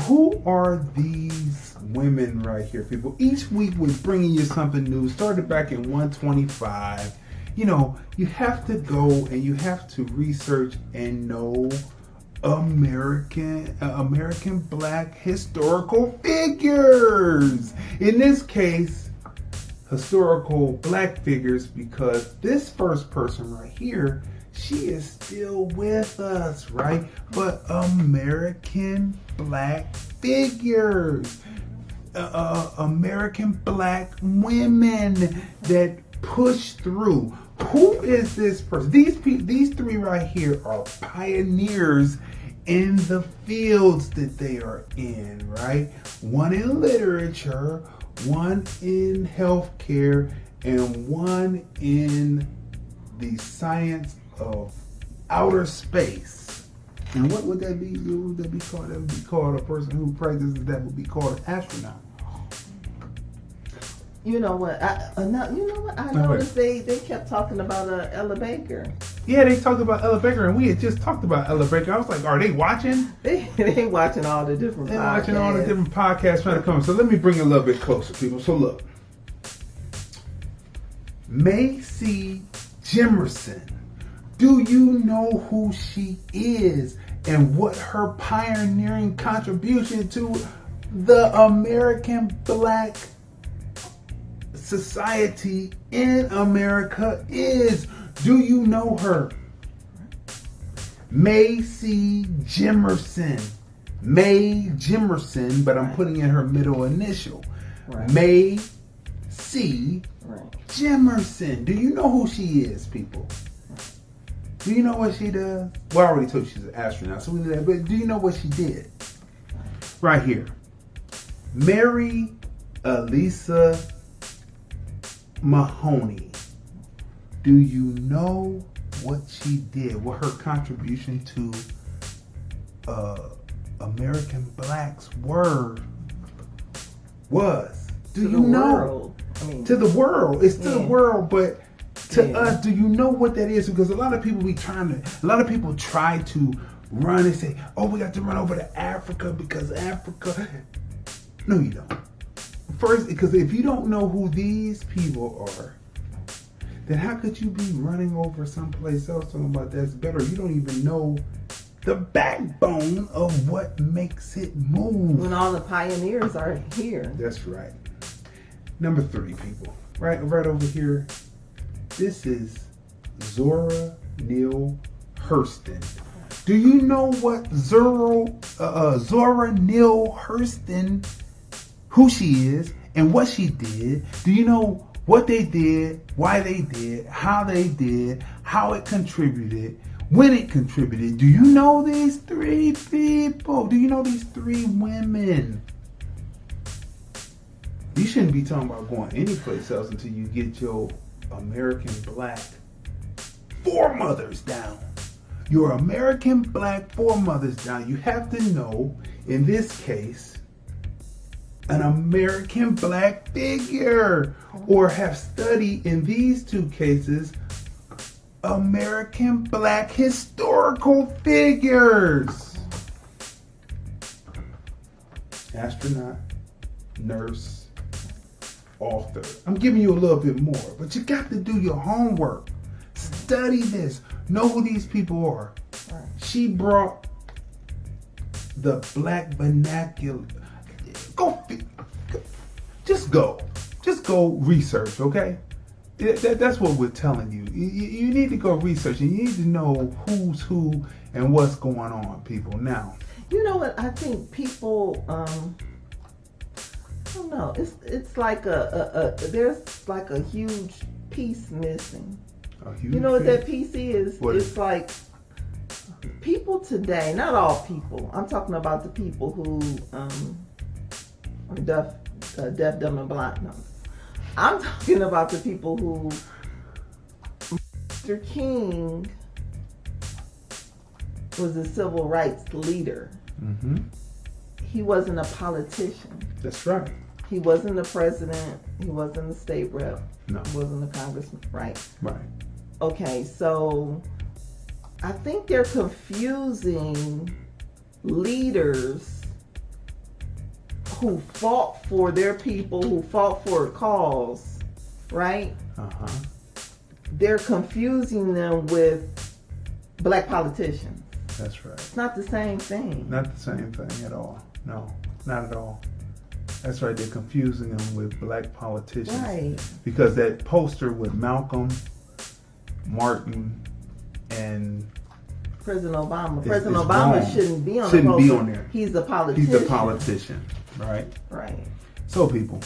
who are these women right here, people? Each week we're bringing you something new. Started back in 125. You know, you have to go and you have to research and know American Black historical figures. In this case, historical Black figures, because this first person right here, she is still with us, right? But American Black figures, American Black women that push through. Who is this person? These three right here are pioneers in the fields that they are in, right? One in literature, one in healthcare, and one in the science of outer space. And what would that be? What would that be called? That would be called a person who practices that would be called an astronaut. You know what? I noticed they kept talking about Ella Baker. Yeah, they talked about Ella Baker, and we had just talked about Ella Baker. I was like, are they watching? They watching all the different podcasts. They're watching all the different podcasts trying to come. So let me bring it a little bit closer, people. So look. Macy Jimerson. Do you know who she is and what her pioneering contribution to the American Black society in America is? Do you know her? Macy Jimerson. May Jimerson, but I'm putting in her middle initial. Right. May C. Jimerson. Do you know who she is, people? Do you know what she does? Well, I already told you she's an astronaut, so we know that. But do you know what she did? Right here. Mary Elisa Mahoney. Do you know what she did? What her contribution to American Blacks was? Do you know? To the world. It's to the world, but to us, do you know what that is? Because a lot of people try to run and say, oh, we got to run over to Africa because Africa. No, you don't. First, because if you don't know who these people are, then how could you be running over someplace else talking about that's better? You don't even know the backbone of what makes it move. When all the pioneers are here. That's right. Number 3, people. Right over here. This is Zora Neale Hurston. Do you know what Zora Neale Hurston, who she is and what she did? Do you know what they did, why they did, how they did, how it contributed, when it contributed? Do you know these 3 people? Do you know these 3 women? You shouldn't be talking about going anyplace else until you get your American Black Foremothers down. Your American Black Foremothers down. You have to know, in this case, an American Black figure, or have studied, in these 2 cases, American Black historical figures. Astronaut, nurse, author. I'm giving you a little bit more, but you got to do your homework. Study this. Know who these people are. She brought the Black vernacular. Just go research, okay? That's what we're telling you. You need to go research, and you need to know who's who and what's going on, people. Now, you know what? I think people, I don't know. It's like there's like a huge piece missing. You know what that piece is? It's like people today, not all people. I'm talking about the people who are deaf, dumb, and blind. No. I'm talking about the people who Mr. King was a civil rights leader. Mm-hmm. He wasn't a politician. That's right. He wasn't the president. He wasn't the state rep. No. He wasn't the congressman. Right. Right. Okay, so I think they're confusing leaders who fought for their people, who fought for a cause, right? They're confusing them with black politicians. That's right. It's not the same thing. Not the same thing at all. No, not at all. That's right. They're confusing them with black politicians. Right. Because that poster with Malcolm, Martin, and President Obama. President Obama shouldn't be on the poster. Shouldn't be on there. He's a politician. He's a politician. Right. Right. So people,